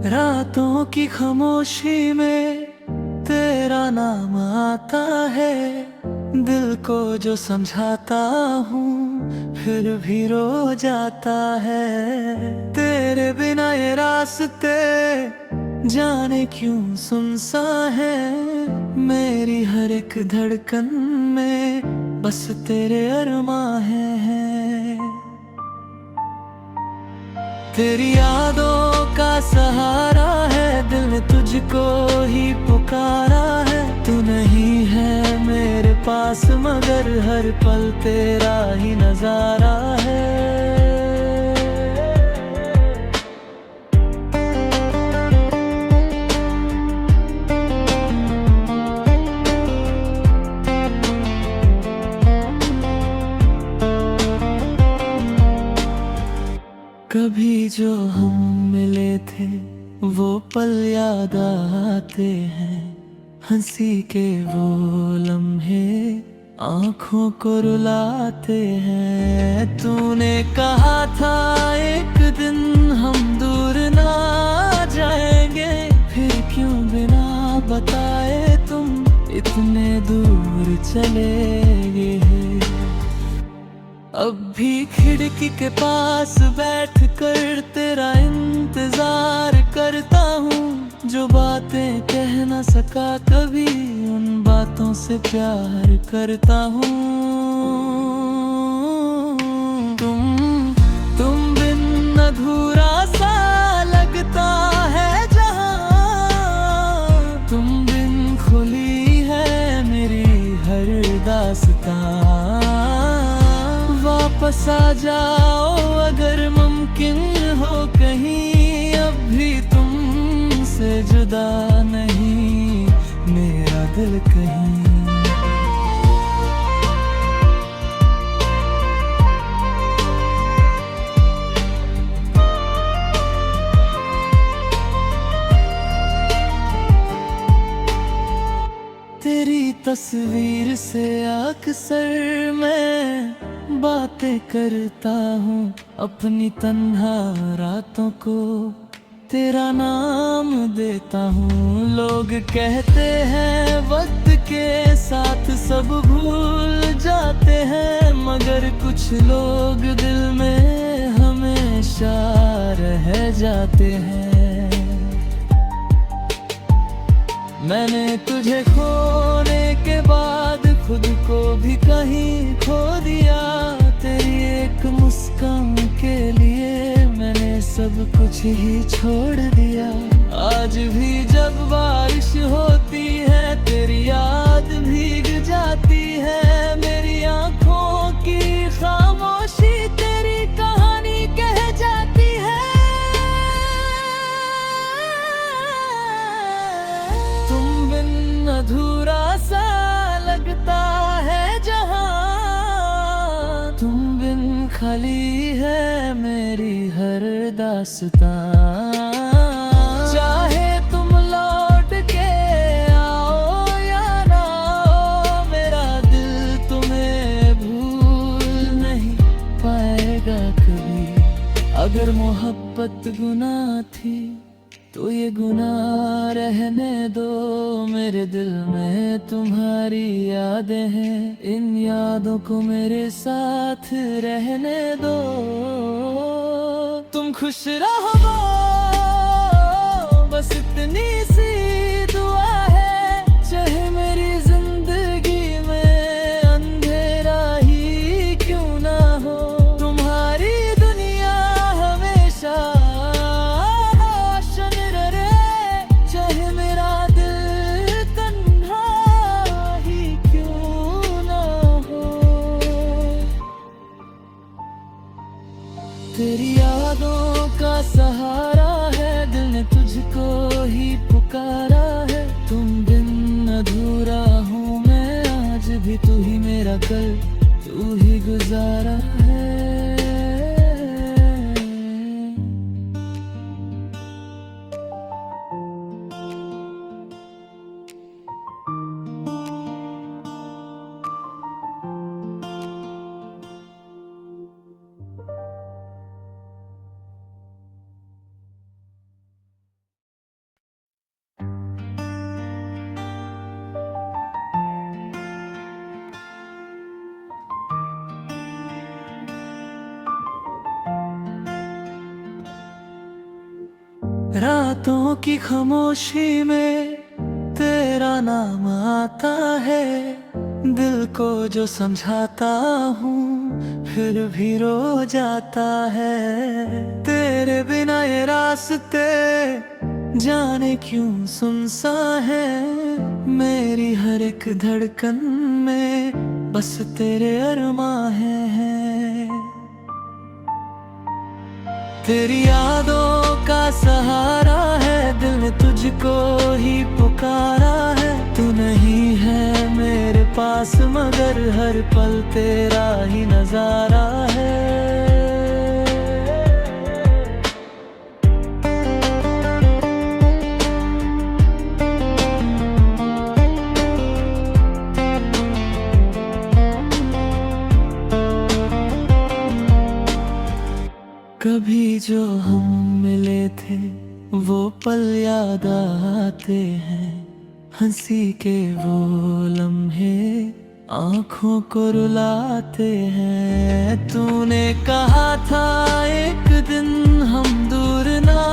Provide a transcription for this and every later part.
रातों की खामोशी में तेरा नाम आता है। दिल को जो समझाता हूँ फिर भी रो जाता है। तेरे बिना ये रास्ते जाने क्यों सुनसा है। मेरी हर एक धड़कन में बस तेरे अरमां हैं। तेरी यादों का सहारा है, दिल ने तुझको ही पुकारा है। तू नहीं है मेरे पास मगर हर पल तेरा ही नजारा है। कभी जो हम मिले थे वो पल याद आते हैं। हंसी के वो लम्हे आँखों को रुलाते हैं। तूने कहा था एक दिन हम दूर ना जाएंगे, फिर क्यों बिना बताए तुम इतने दूर चले गए। अब भी खिड़की के पास बैठ कर तेरा इंतजार करता हूँ। जो बातें कह ना सका कभी उन बातों से प्यार करता हूँ। तुम बिन अधूरा सा लगता है जहाँ। तुम बिन खुली है मेरी हर दास्तां। वापस आ जाओ अगर मुमकिन हो कहीं। अब भी तुमसे जुदा नहीं मेरा दिल कहीं। तेरी तस्वीर से अक्सर मैं बातें करता हूँ। अपनी तन्हा रातों को तेरा नाम देता हूँ। लोग कहते हैं वक्त के साथ सब भूल जाते हैं, मगर कुछ लोग दिल में हमेशा रह जाते हैं। मैंने तुझे खोने के बाद खुद को भी कहीं खो दिया। तेरी एक मुस्कान के लिए मैंने सब कुछ ही छोड़ दिया। आज भी जब बारिश होती है तेरी याद भीग जाती है। मेरी आँखों की खामोशी तेरी कहानी कह जाती है। तुम बिन अधूरा सा लगता है जहाँ। तुम बिन खाली है मेरी हर दास्तां। चाहे तुम लौट के आओ या ना आओ, मेरा दिल तुम्हें भूल नहीं पाएगा कभी। अगर मोहब्बत गुनाह थी तो ये गुनाह रहने दो। मेरे दिल में तुम्हारी यादें हैं, इन यादों को मेरे साथ रहने दो। तुम खुश रहो बस इतनी सी दुआ है। चाहे मेरी जिंदगी में अंधेरा ही क्यों ना हो, तुम्हारी दुनिया हमेशा तेरी यादों का सहारा है। रातों की खामोशी में तेरा नाम आता है। दिल को जो समझाता हूँ फिर भी रो जाता है। तेरे बिना ये रास्ते जाने क्यों सुनसा है। मेरी हर एक धड़कन में बस तेरे अरमां हैं। तेरी यादों का सहारा है, दिल ने तुझको ही पुकारा है। तू नहीं है मेरे पास मगर हर पल तेरा ही नजारा है। कभी जो हम मिले थे वो पल याद आते हैं। हंसी के वो लम्हे आँखों को रुलाते हैं। तूने कहा था एक दिन हम दूर ना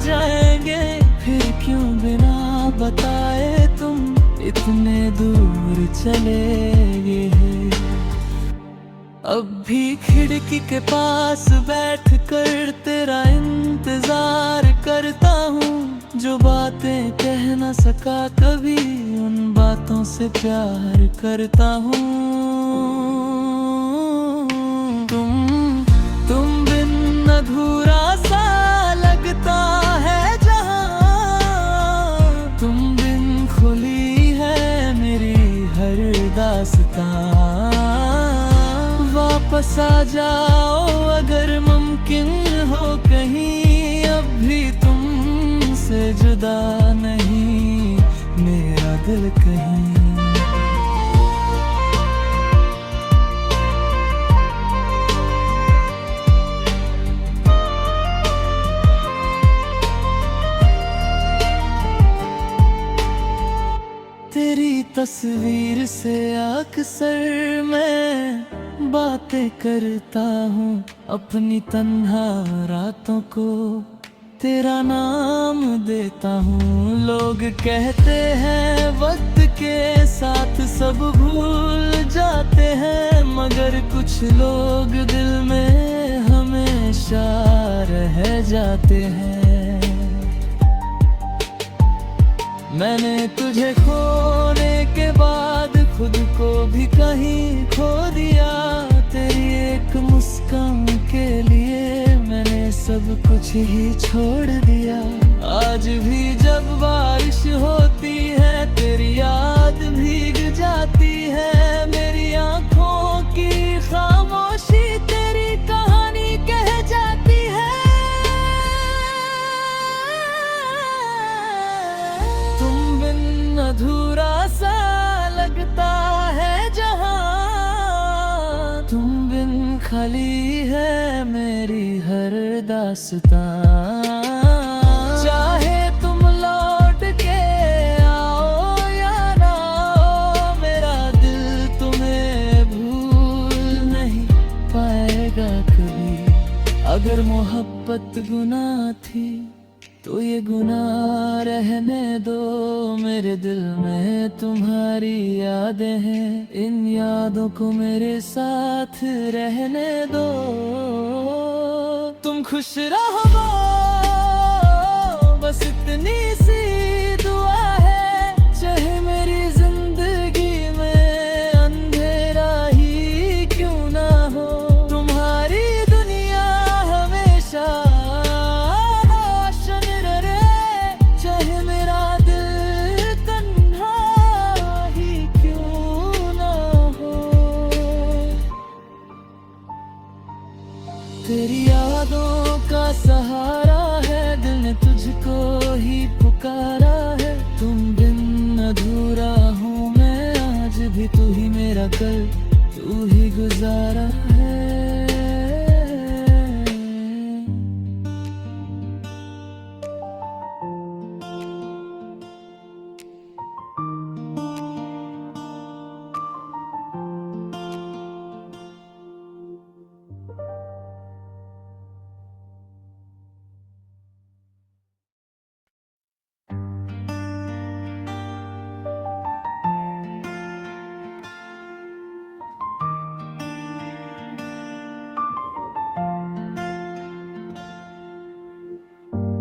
जाएंगे, फिर क्यों बिना बताए तुम इतने दूर चले गए। अब भी खिड़की के पास बैठ कर तेरा इंतजार करता हूँ। जो बातें कह न सका कभी उन बातों से प्यार करता हूँ। तुम बिन अधूरा सा लगता है जहाँ। तुम बिन खुली है मेरी हर दास्तां। वापस आ जाओ अगर मुमकिन हो कहीं। अब भी तुमसे जुदा नहीं मेरा दिल कहीं। तेरी तस्वीर से अक्सर मैं बातें करता हूँ। अपनी तन्हा रातों को तेरा नाम देता हूँ। लोग कहते हैं वक्त के साथ सब भूल जाते हैं, मगर कुछ लोग दिल में हमेशा रह जाते हैं। मैंने तुझे खोने के बाद खुद को भी कहीं खो दिया। तेरी एक मुस्कान के लिए मैंने सब कुछ ही छोड़ दिया। आज भी जब बारिश होती है तेरी याद भीग जाती है। मेरी आंखों की खामोशी तेरी कहानी कह जाती है। तुम बिन अधूरा सा लगता है जहाँ। तुम बिन खाली है मेरी हर दास्तां। चाहे तुम लौट के आओ या ना आओ, मेरा दिल तुम्हें भूल नहीं पाएगा कभी। अगर मोहब्बत गुनाह थी तो ये गुनाह रहने दो। मेरे दिल में तुम्हारी यादें हैं, इन यादों को मेरे साथ रहने दो। तुम खुश रहो बस इतनी सी दुआ है। चाहे मेरी जिंदगी में अंधेरा ही क्यों ना हो, तुम्हारी दुनिया हमेशा तेरी यादों का सहारा है। दिल ने तुझको ही पुकारा है। तुम बिन अधूरा हूँ मैं आज भी, तू ही मेरा कल, तू ही गुजारा है।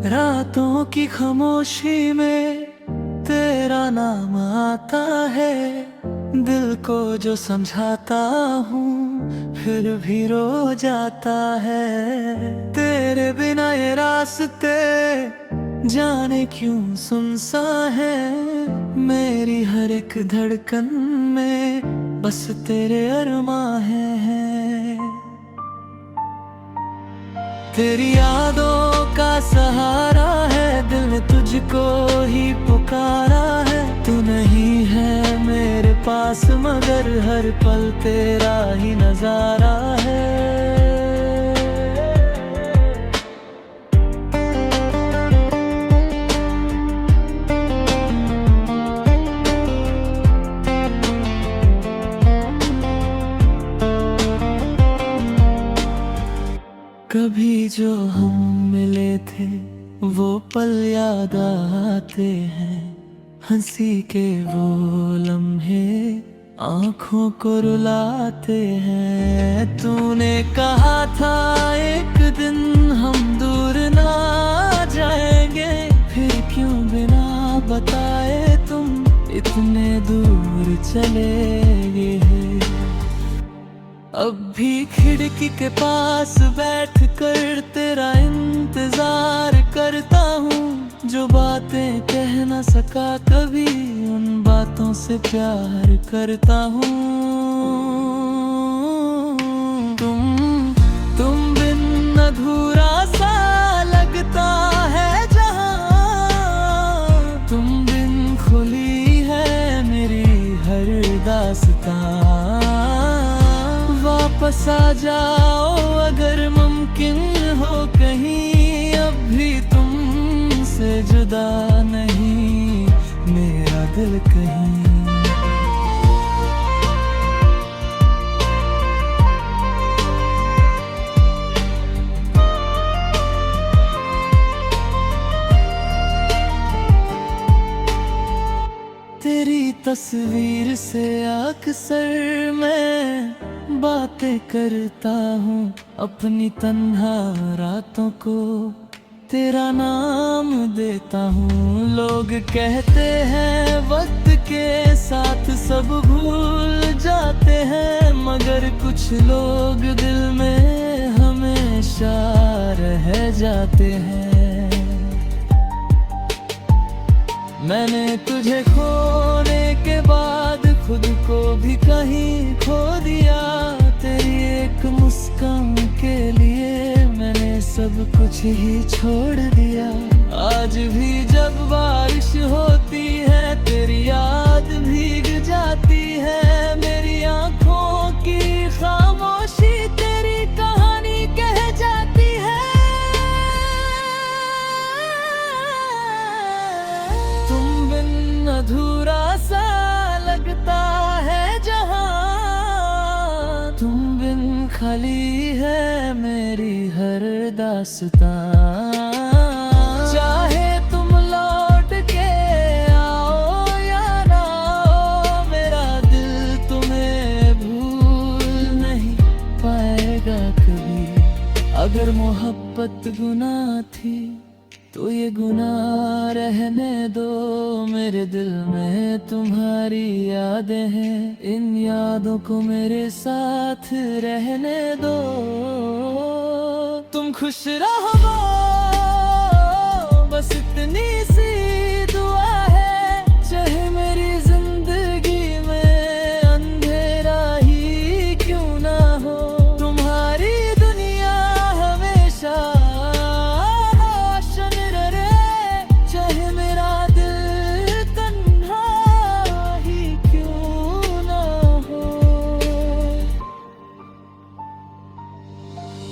रातों की खामोशी में तेरा नाम आता है। दिल को जो समझाता हूँ फिर भी रो जाता है। तेरे बिना ये रास्ते जाने क्यों सुनसा है। मेरी हर एक धड़कन में बस तेरे अरमां हैं। तेरी यादों का सहारा है, दिल ने तुझको ही पुकारा है। तू नहीं है मेरे पास मगर हर पल तेरा ही नजारा है। कभी जो हम मिले थे वो पल याद आते हैं। हंसी के वो लम्हे आंखों को रुलाते हैं। तूने कहा था एक दिन हम दूर ना जाएंगे, फिर क्यों बिना बताए तुम इतने दूर चले गए। अब भी खिड़की के पास बैठ कर तेरा इंतजार करता हूँ। जो बातें कह न सका कभी उन बातों से प्यार करता हूँ। तुम बिन अधूरा सा लगता है जहाँ। तुम बिन खुली है मेरी हर दास्तां। वापस आ जाओ अगर मुमकिन हो कहीं। अब भी तुमसे जुदा नहीं मेरा दिल कहीं। तेरी तस्वीर से अक्सर मैं बातें करता हूँ। अपनी तन्हा रातों को तेरा नाम देता हूँ। लोग कहते हैं वक्त के साथ सब भूल जाते हैं, मगर कुछ लोग दिल में हमेशा रह जाते हैं। मैंने तुझे खोने के बाद खुद को भी कहीं खो दिया। तेरी एक मुस्कान के लिए मैंने सब कुछ ही छोड़ दिया। आज भी जब बारिश होती है तेरी याद भीग जाती है। मेरी आंखों की खामोशी तेरी कहानी कह जाती है। तुम बिन अधूरा सा लगता है जहाँ। तुम बिन खाली है मेरी हर दास्तां। चाहे तुम लौट के आओ या ना आओ, मेरा दिल तुम्हें भूल नहीं पाएगा कभी। अगर मोहब्बत गुनाह थी तो ये गुनाह रहने दो। मेरे दिल में तुम्हारी यादें हैं, इन यादों को मेरे साथ रहने दो। तुम खुश रहो बस इतनी सी दुआ है। चाहे मेरी जिंदगी में अंधेरा ही क्यों ना हो, तुम्हारी दुनिया हमेशा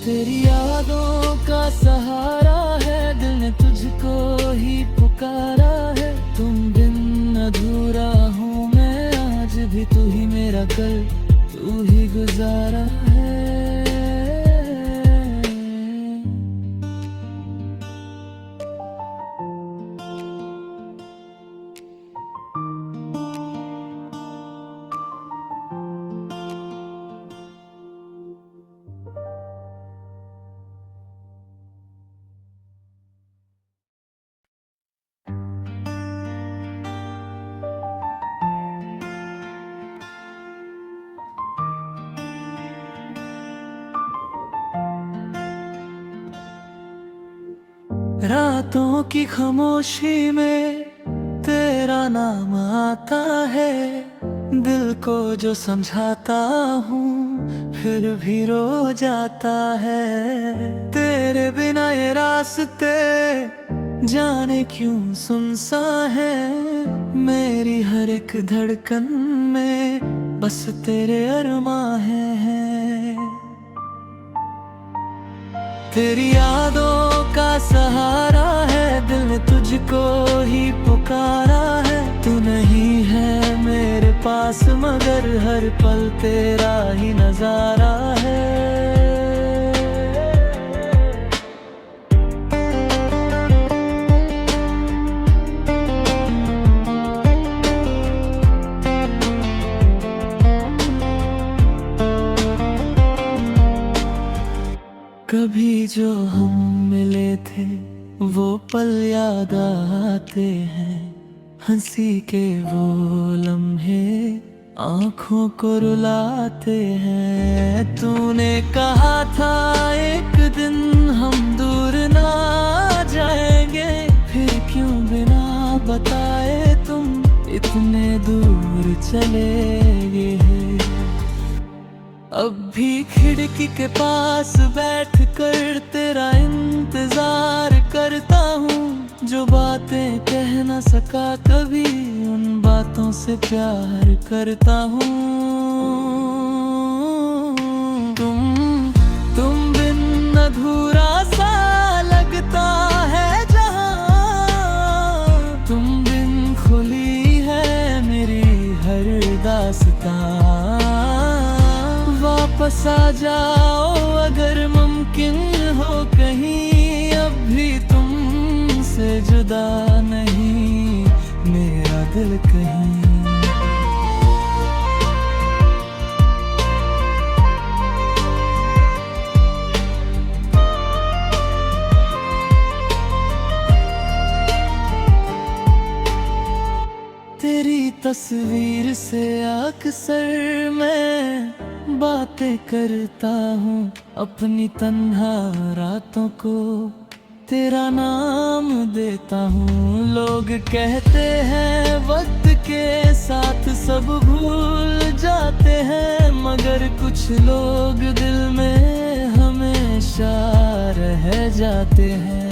तेरी यादों का सहारा है। दिल ने तुझको ही पुकारा है। तुम बिन अधूरा हूँ मैं आज भी, तू ही मेरा कल, तू ही गुजारा है। रातों की खामोशी में तेरा नाम आता है। दिल को जो समझाता हूँ फिर भी रो जाता है। तेरे बिना ये रास्ते जाने क्यों सुनसा है। मेरी हर एक धड़कन में बस तेरे अरमां हैं। तेरी यादों का सहारा है, दिल ने तुझको ही पुकारा है। तू नहीं है मेरे पास मगर हर पल तेरा ही नजारा है। कभी जो हम मिले थे वो पल याद आते हैं। हंसी के वो लम्हे आंखों को रुलाते हैं। तूने कहा था एक दिन हम दूर ना जाएंगे, फिर क्यों बिना बताए तुम इतने दूर चले गए। अब भी खिड़की के पास बैठ कर तेरा इंतजार करता हूँ। जो बातें कह न सका कभी उन बातों से प्यार करता हूँ। तुम बिन अधूरा सा लगता है जहाँ। तुम बिन खुली है मेरी हर दास्तां। वापस आ जाओ अगर मुमकिन हो कहीं। अब भी तुमसे जुदा नहीं मेरा दिल कहीं। तेरी तस्वीर से अक्सर मैं बातें करता हूँ। अपनी तन्हा रातों को तेरा नाम देता हूँ। लोग कहते हैं वक्त के साथ सब भूल जाते हैं, मगर कुछ लोग दिल में हमेशा रह जाते हैं।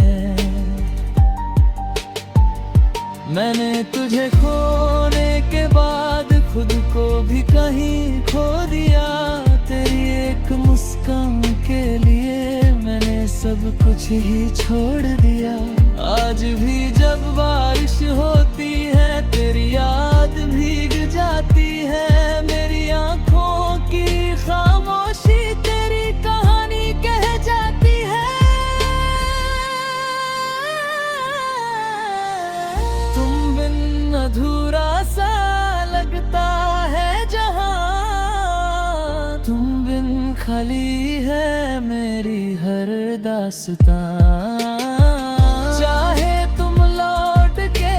मैंने तुझे खोने के बाद खुद को भी कहीं खो दिया। तेरी एक मुस्कान के लिए मैंने सब कुछ ही छोड़ दिया। आज भी जब बारिश होती है तेरी याद भीग जाती है। मेरी आंखों की खामोशी तेरी कहानी कह जाती है। तुम बिन अधूरा सा लगता है जहाँ। तुम बिन खाली है मेरी हर दास्तां। चाहे तुम लौट के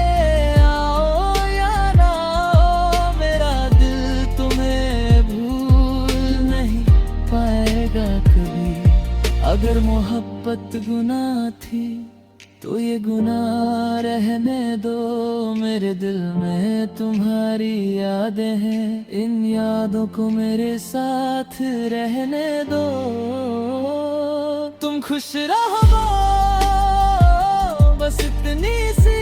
आओ या ना आओ, मेरा दिल तुम्हें भूल नहीं पाएगा कभी। अगर मोहब्बत गुनाह थी तो ये गुनाह रहने दो। मेरे दिल में तुम्हारी यादें हैं, इन यादों को मेरे साथ रहने दो। तुम खुश रहो बस इतनी सी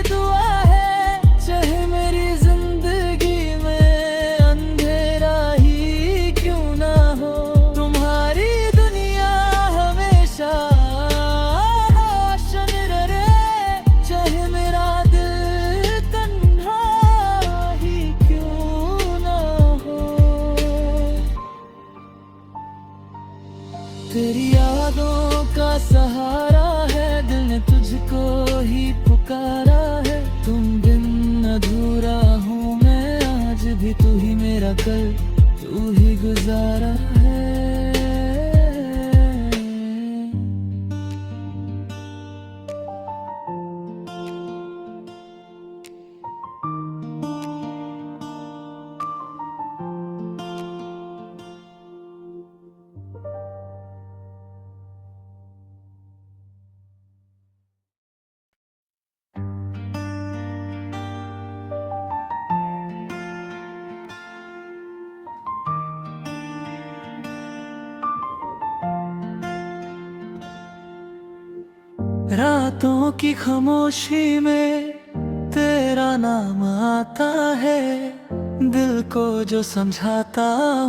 दुआ है। चाहे मेरी जिंदगी में अंधेरा ही क्यों ना हो, तुम्हारी दुनिया हमेशा तेरी यादों का सहारा है। दिल ने तुझको ही पुकारा है। तुम बिन अधूरा हूँ मैं आज भी, तू ही मेरा कल, तू ही गुजारा है। रातों की खामोशी में तेरा नाम आता है। दिल को जो समझाता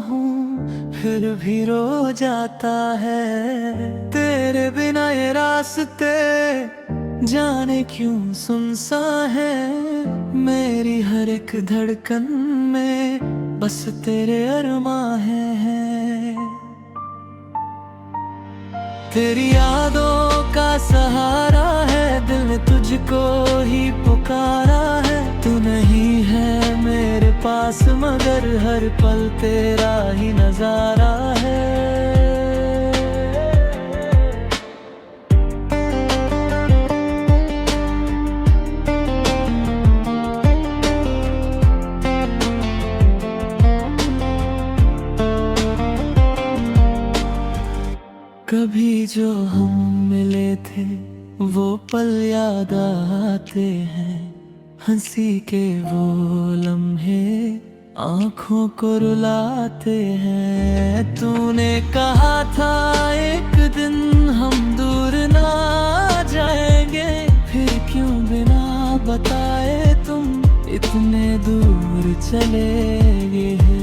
हूँ फिर भी रो जाता है। तेरे बिना ये रास्ते जाने क्यों सुनसा है। मेरी हर एक धड़कन में बस तेरे अरमां हैं। तेरी यादों का सहारा है, दिल ने तुझको ही पुकारा है। तू नहीं है मेरे पास मगर हर पल तेरा ही नजारा है। कभी जो हम मिले थे वो पल याद आते हैं। हंसी के वो लम्हे आँखों को रुलाते हैं। तूने कहा था एक दिन हम दूर ना जाएंगे, फिर क्यों बिना बताए तुम इतने दूर चले गए।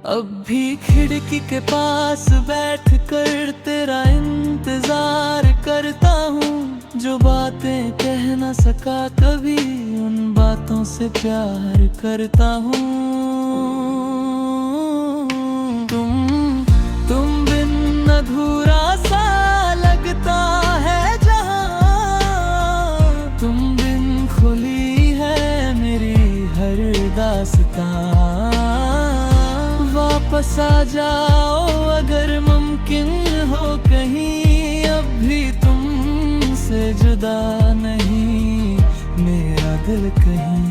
अब भी खिड़की के पास बैठ कर तेरा इंतजार करता हूँ। जो बातें कह न सका कभी उन बातों से प्यार करता हूँ। तुम बिन अधूरा सा लगता है जहाँ। तुम बिन खुली है मेरी हर दास्तां। वापस आ जाओ अगर मुमकिन हो कहीं। अब भी तुमसे जुदा नहीं मेरा दिल कहीं।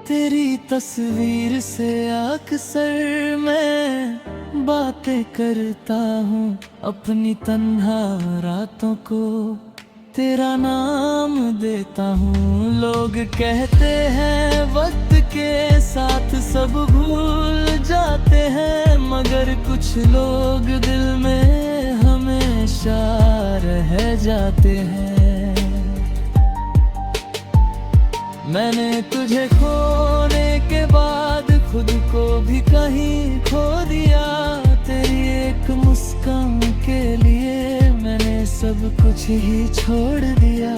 तेरी तस्वीर से अक्सर मैं बातें करता हूँ। अपनी तन्हा रातों को तेरा नाम देता हूँ। लोग कहते हैं वक्त के साथ सब भूल जाते हैं, मगर कुछ लोग दिल में हमेशा रह जाते हैं। मैंने तुझे खोने के बाद खुद को भी कहीं खो दिया। तेरी एक मुस्कान के लिए मैंने सब कुछ ही छोड़ दिया।